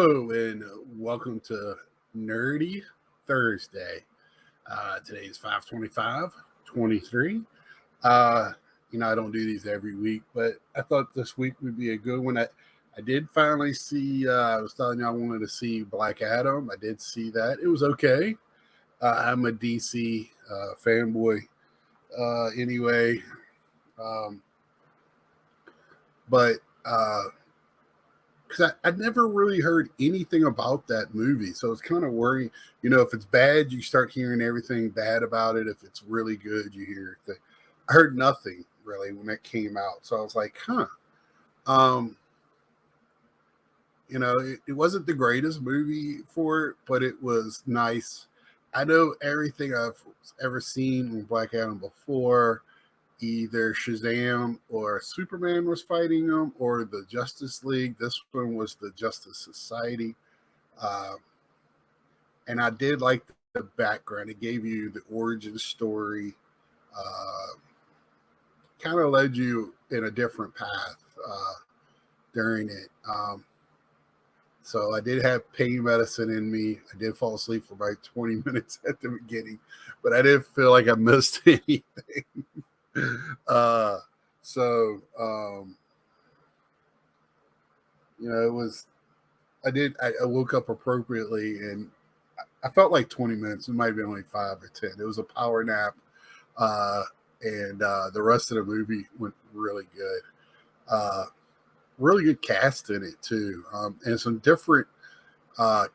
Hello and welcome to Nerdy Thursday. Today is 5/25/23. Uh, I don't do these every week, but I thought this week would be a good one. I did finally see, I was telling you I wanted to see Black Adam. I did see that. It was okay. I'm a DC fanboy anyway. Um, but because I never really heard anything about that movie. So it's kind of worrying. If it's bad, you start hearing everything bad about it. If it's really good, you hear it. I heard nothing really when it came out. So I was like, huh. Um, it wasn't the greatest movie for it, but it was nice. I know everything I've ever seen in Black Adam before. Either Shazam or Superman was fighting them, or the Justice League. This one was the Justice Society. Uh, and I did like the background. It gave you the origin story, kind of led you in a different path during it. So I did have pain medicine in me. I did fall asleep for about 20 minutes at the beginning, but I didn't feel like I missed anything. uh, so, it was, I woke up appropriately and I felt like 20 minutes. It might have been only 5 or 10. It was a power nap. Uh, and the rest of the movie went really good. Uh, really good cast in it too. And some different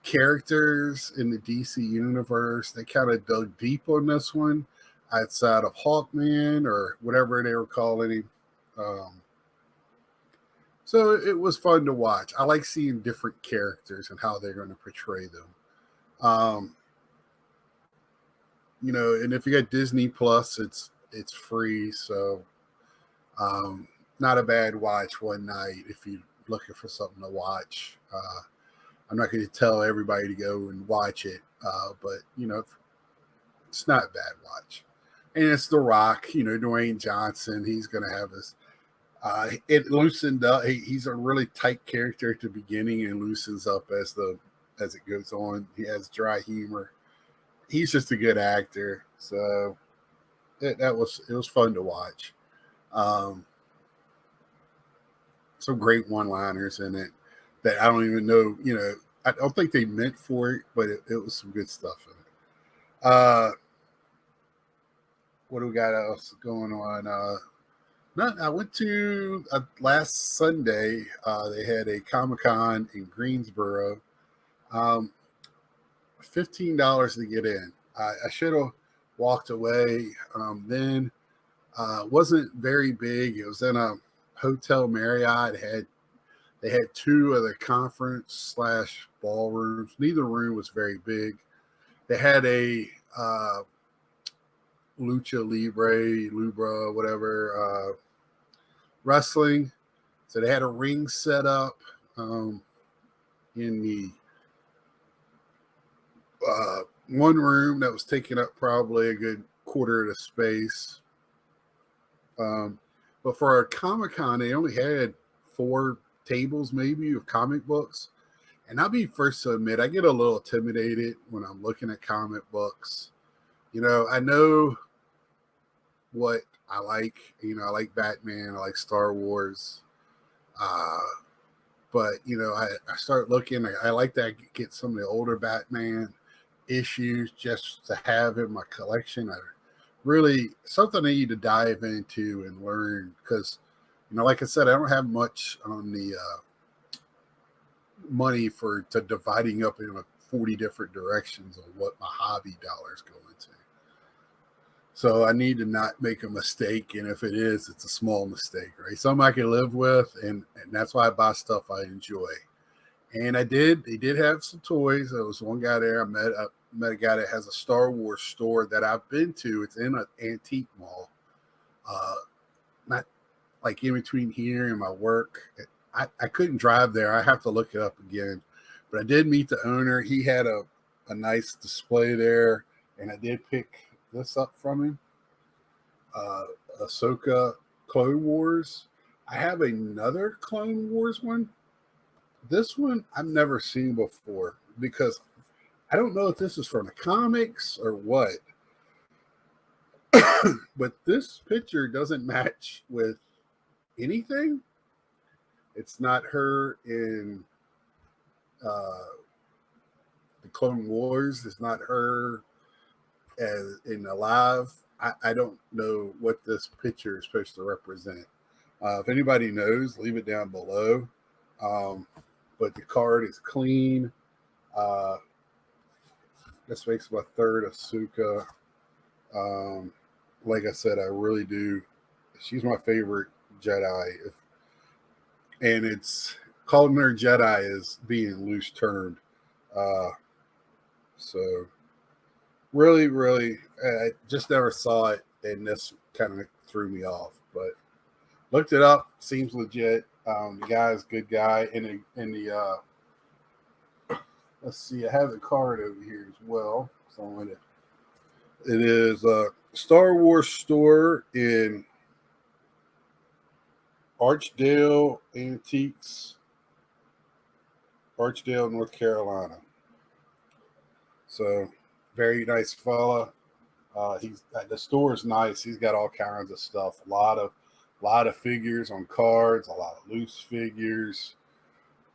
characters in the DC universe. They kind of dug deep on this one outside of Hawkman or whatever they were calling him. So it was fun to watch. I like seeing different characters and how they're going to portray them. Um, and if you got Disney Plus, it's free, so not a bad watch one night if you're looking for something to watch. I'm not going to tell everybody to go and watch it, but it's not a bad watch. And it's The Rock, Dwayne Johnson. He's going to have his. It loosened up. He's a really tight character at the beginning and loosens up as it goes on. He has dry humor. He's just a good actor, so it was fun to watch. Um, some great one-liners in it that I don't even know. I don't think they meant for it, but it was some good stuff in it. What do we got else going on? I went to last Sunday. They had a Comic-Con in Greensboro. $15 to get in. I should have walked away. Then wasn't very big. It was in a Hotel Marriott. They had two of the conference slash ballrooms. Neither room was very big. They had a lucha libre, whatever, wrestling. So they had a ring set up in the one room that was taking up probably a good quarter of the space. But for our Comic-Con, they only had 4 tables maybe of comic books. And I'll be first to admit, I get a little intimidated when I'm looking at comic books. I know what I like. I like Batman. I like Star Wars. But, I start looking. I like that I get some of the older Batman issues just to have in my collection. Really something I need to dive into and learn because, like I said, I don't have much on the money to dividing up in 40 different directions of what my hobby dollars go into. So I need to not make a mistake, and if it is, it's a small mistake, right? Something I can live with, and that's why I buy stuff I enjoy. And I did. They did have some toys. There was one guy there. I met a guy that has a Star Wars store that I've been to. It's in an antique mall, not like in between here and my work. I couldn't drive there. I have to look it up again. But I did meet the owner. He had a nice display there, and I did pick this up from him. Ahsoka Clone Wars. I have another Clone Wars one. This one I've never seen before because I don't know if this is from the comics or what, but this picture doesn't match with anything. It's not her in uh, the Clone Wars. It's not her as in Alive. I don't know what this picture is supposed to represent. If anybody knows, leave it down below. Um, but the card is clean. Uh, this makes my third Ahsoka. Um, like I said, I really do. She's my favorite Jedi. And it's calling her Jedi is being loose termed. Uh, so really, really, I just never saw it, and this kind of threw me off. But looked it up, seems legit. The guy's a good guy. In the let's see, I have the card over here as well. So it is a Star Wars store in Archdale Antiques, Archdale, North Carolina. So very nice fella. He's the store is nice. He's got all kinds of stuff. A lot of figures on cards. A lot of loose figures.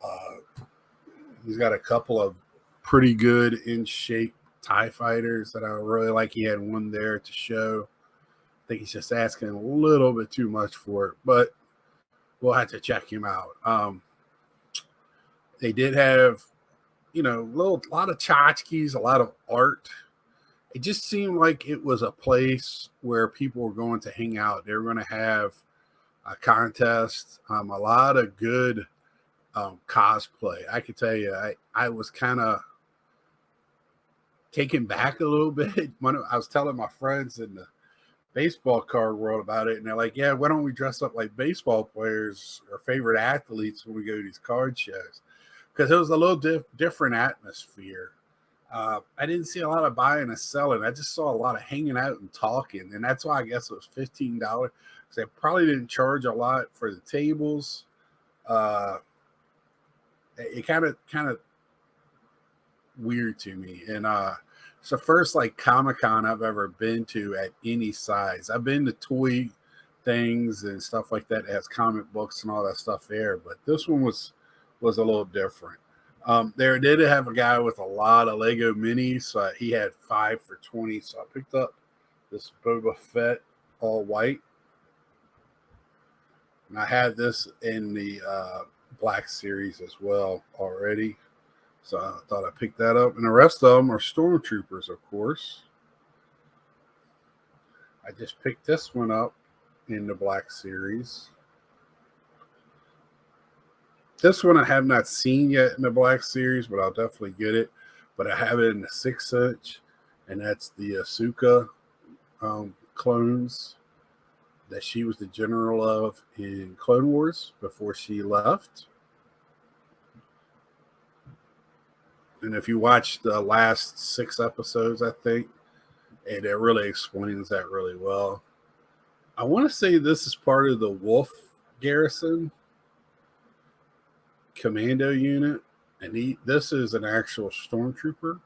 Uh, he's got a couple of pretty good in shape TIE fighters that I really like. He had one there to show. I think he's just asking a little bit too much for it, but we'll have to check him out. They did have, a lot of tchotchkes, a lot of art. It just seemed like it was a place where people were going to hang out. They were going to have a contest, a lot of good cosplay. I could tell you, I was kind of taken back a little bit when I was telling my friends in the baseball card world about it, and they're like, "Yeah, why don't we dress up like baseball players or favorite athletes when we go to these card shows?" Because it was a little different atmosphere. I didn't see a lot of buying and selling. I just saw a lot of hanging out and talking, and that's why I guess it was $15. Because they probably didn't charge a lot for the tables. Uh, it kind of weird to me, and it's the first like Comic-Con I've ever been to at any size. I've been to toy things and stuff like that. It has comic books and all that stuff there, but this one was a little different. There did have a guy with a lot of Lego minis. So he had 5 for $20. So I picked up this Boba Fett all white, and I had this in the Black Series as well already. So I thought I'd pick that up. And the rest of them are Stormtroopers, of course. I just picked this one up in the Black Series. This one I have not seen yet in the Black Series, but I'll definitely get it. But I have it in the 6-inch, and that's the Ahsoka clones that she was the general of in Clone Wars before she left. And if you watch the last 6 episodes, I think, and it really explains that really well. I want to say this is part of the Wolf Garrison commando unit, and this is an actual stormtrooper.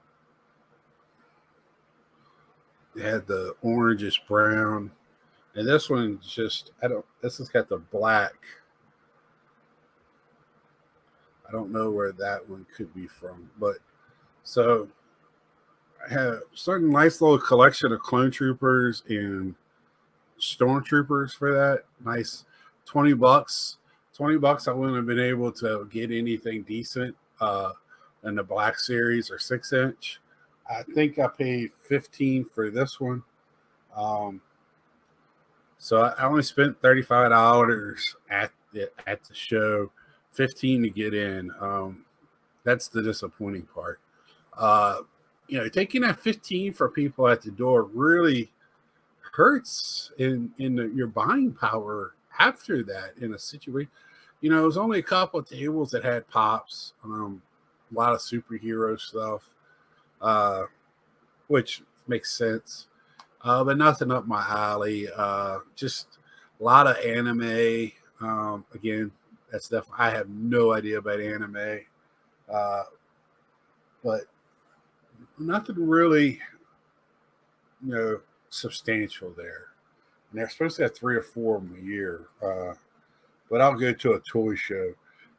It had the orangish brown, and this one just this has got the black. I don't know where that one could be from, but so I have a certain nice little collection of clone troopers and stormtroopers for that. Nice $20. $20, I wouldn't have been able to get anything decent in the Black Series or 6-inch. I think I paid $15 for this one. So I only spent $35 at the show, $15 to get in. That's the disappointing part. Taking that $15 for people at the door really hurts in your buying power after that in a situation. It was only a couple of tables that had pops, a lot of superhero stuff, which makes sense, but nothing up my alley. Just a lot of anime. Again, That's definitely. I have no idea about anime, uh, but nothing really, substantial there. And they're supposed to have 3 or 4 of them a year. But I'll go to a toy show.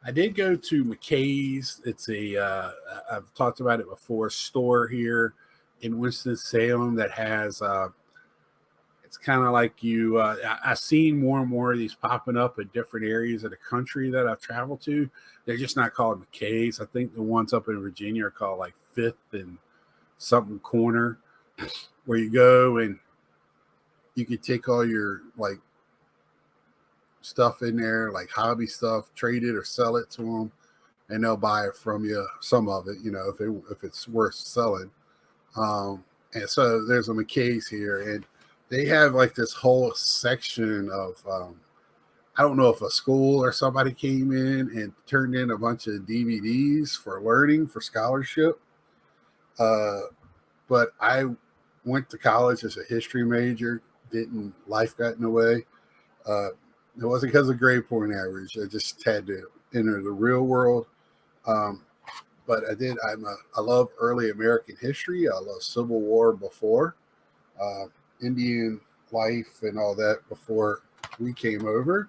I did go to McKay's. It's I've talked about it before, store here in Winston-Salem that has, it's kind of like I've seen more and more of these popping up in different areas of the country that I've traveled to. They're just not called McKay's. I think the ones up in Virginia are called like Fifth and something corner, where you go and you can take all your like stuff in there, like hobby stuff, trade it or sell it to them, and they'll buy it from you. Some of it, if it's worth selling. And so there's a McKay's here, and they have like this whole section of I don't know if a school or somebody came in and turned in a bunch of DVDs for learning for scholarship. But I went to college as a history major. Life got in the way. It wasn't because of grade point average. I just had to enter the real world. But I did. I love early American history. I love Civil War before, Indian life and all that before we came over.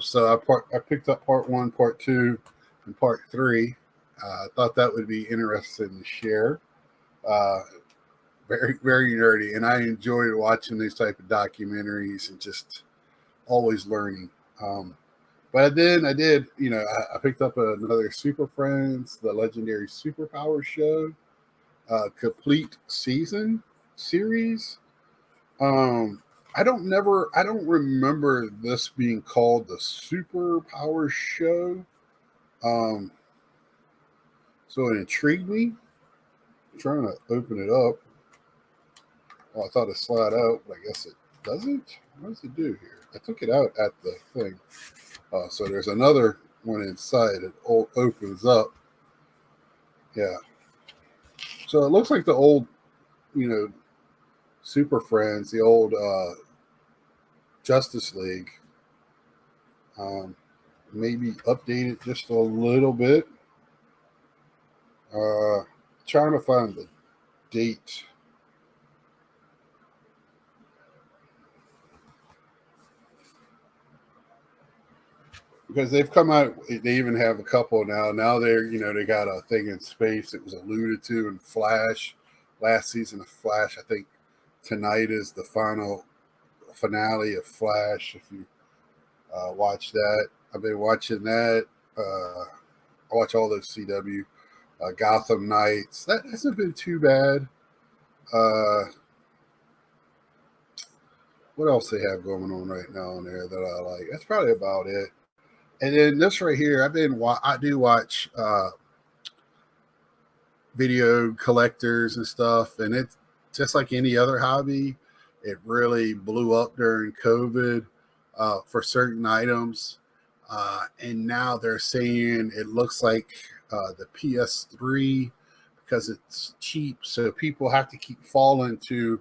So I picked up part 1, part 2, and part 3. I thought that would be interesting to share. Very, very nerdy, and I enjoyed watching these type of documentaries and just always learning. But I did, I picked up another Super Friends, the Legendary Superpower Show, complete season series. I don't remember this being called the Superpower Show. So it intrigued me. I'm trying to open it up. Oh, I thought it slid out, but I guess it doesn't. What does it do here? I took it out at the thing. So there's another one inside. It opens up. Yeah. So it looks like the old, Super Friends, the old Justice League. Maybe update it just a little bit. Trying to find the date. Because they've come out, they even have a couple now. Now they got a thing in space that was alluded to in Flash, last season of Flash. I think tonight is the finale of Flash. If you watch that, I've been watching that. I watch all those CW, Gotham Knights. That hasn't been too bad. What else they have going on right now on there that I like? That's probably about it. And then this right here, I do watch video collectors and stuff, and it's just like any other hobby. It really blew up during COVID for certain items, and now they're saying it looks like the PS3 because it's cheap, so people have to keep falling to.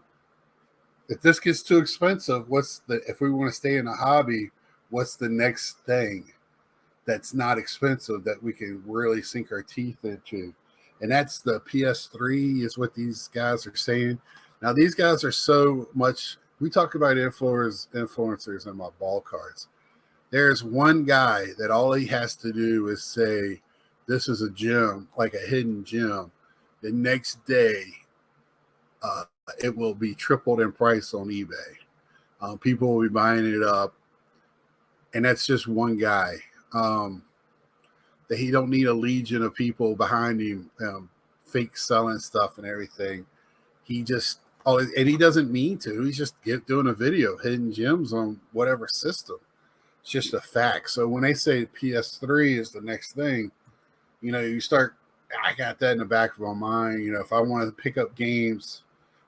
If this gets too expensive, if we want to stay in a hobby, what's the next thing that's not expensive that we can really sink our teeth into? And that's the PS3 is what these guys are saying. Now, these guys are so much, we talk about influencers in my ball cards. There's one guy that all he has to do is say, this is a gem, like a hidden gem. The next day, it will be tripled in price on eBay. People will be buying it up. And that's just one guy. That he don't need a legion of people behind him, fake selling stuff and everything. He just, and he doesn't mean to. He's just doing a video, hidden gems on whatever system. It's just a fact. So when they say PS3 is the next thing, I got that in the back of my mind. If I want to pick up games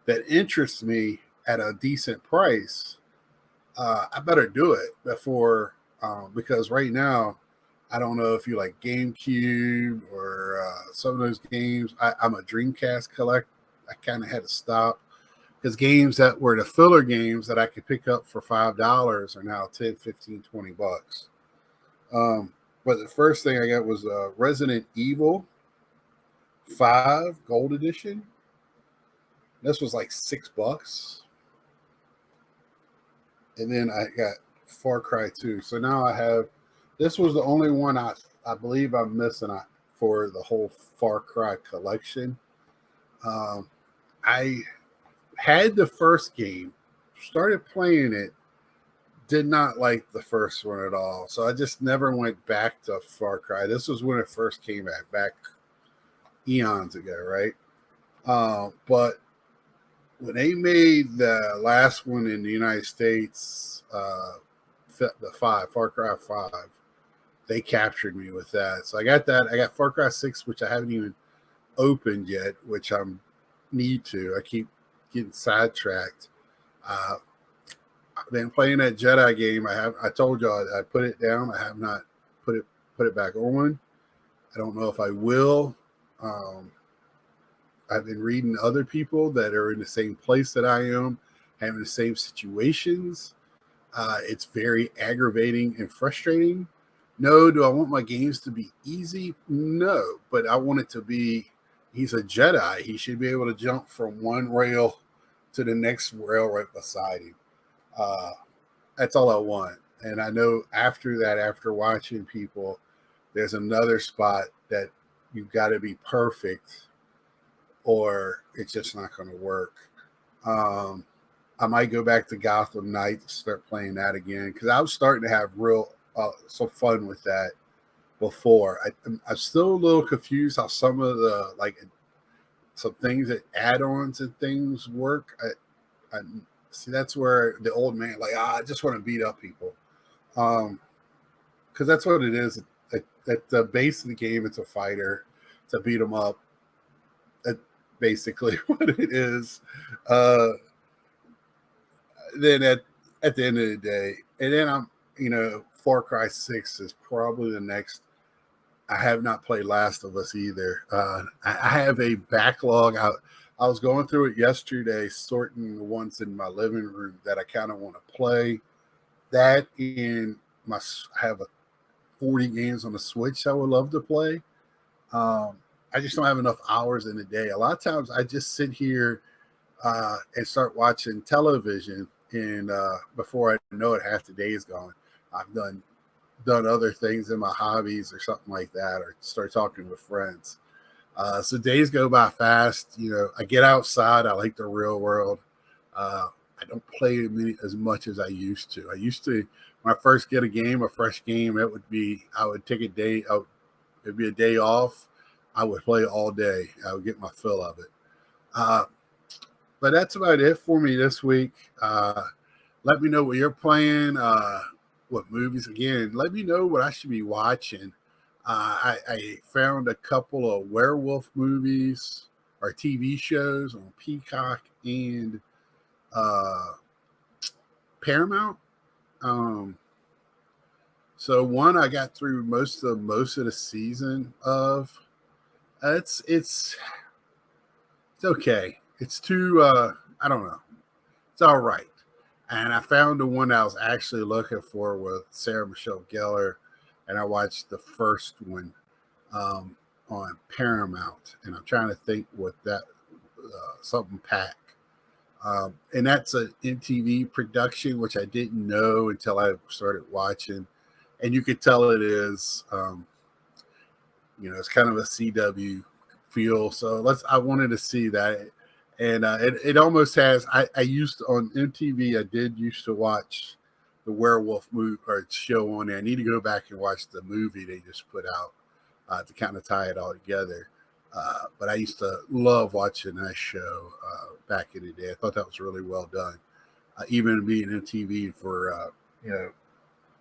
that interest me at a decent price, I better do it before, because right now, I don't know if you like GameCube or some of those games. I'm a Dreamcast collector. I kind of had to stop because games that were the filler games that I could pick up for $5 are now $10, $15, $20. But the first thing I got was Resident Evil 5 Gold Edition. This was like $6. And then I got Far Cry 2. So now I have, this was the only one I believe I'm missing for the whole Far Cry collection. I had the first game, started playing it, did not like the first one at all. So I just never went back to Far Cry. This was when it first came back eons ago, right? But when they made the last one in the United States, the Far Cry 5, they captured me with that. So I got that. I got Far Cry 6, which I haven't even opened yet, which I need to. I keep getting sidetracked. I've been playing that Jedi game. I told y'all I put it down. I have not put it back on. I don't know if I will. I've been reading other people that are in the same place that I am, having the same situations. It's very aggravating and frustrating. No, do I want my games to be easy? No, but I want it to be. He's a Jedi. He should be able to jump from one rail to the next rail right beside him. That's all I want. And I know after that, after watching people, there's another spot that you've got to be perfect or it's just not going to work. I might go back to Gotham Knights, start playing that again because I was starting to have real some fun with that before. I'm still a little confused how some of the some things that add-ons and things work. I see that's where the old man I just want to beat up people because that's what it is. At the base of the game, it's a fighter to beat them up. That's basically what it is. Then at the end of the day, and then Far Cry 6 is probably the next. I have not played Last of Us either. I have a backlog. I was going through it yesterday, sorting the ones in my living room that I kind of want to play. That I have 40 games on the Switch I would love to play. I just don't have enough hours in a day. A lot of times I just sit here and start watching television, and before I know it, half the day is gone. I've done other things in my hobbies or something like that, or start talking with friends. So days go by fast. I get outside. I like the real world. I don't play as much as I used to. When I first get a fresh game, I would take a day. It'd be a day off. I would play all day. I would get my fill of it. But that's about it for me this week. Let me know what you're playing. What movies? Again, let me know what I should be watching. I found a couple of werewolf movies or TV shows on Peacock and Paramount. So one I got through most of the season of. It's okay. It's too I don't know. It's all right. And I found the one I was actually looking for with Sarah Michelle Gellar, and I watched the first one on Paramount, and I'm trying to think what that something pack. And that's an MTV production, which I didn't know until I started watching, and you could tell it is. It's kind of a CW feel. So I wanted to see that. And it almost has, I used to, on MTV, I did used to watch the werewolf movie or show on there. I need to go back and watch the movie they just put out to kind of tie it all together. But I used to love watching that show back in the day. I thought that was really well done. Even being MTV for,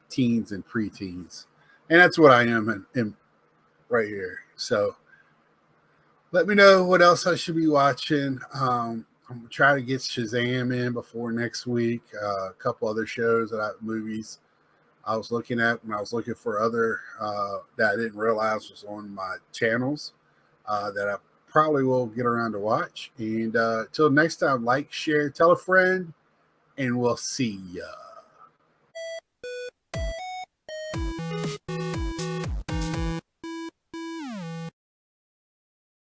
teens and preteens. And that's what I am in right here. So let me know what else I should be watching. I'm gonna try to get Shazam in before next week. A couple other shows movies I was looking at when I was looking for other that I didn't realize was on my channels that I probably will get around to watch. And till next time, like, share, tell a friend, and we'll see ya.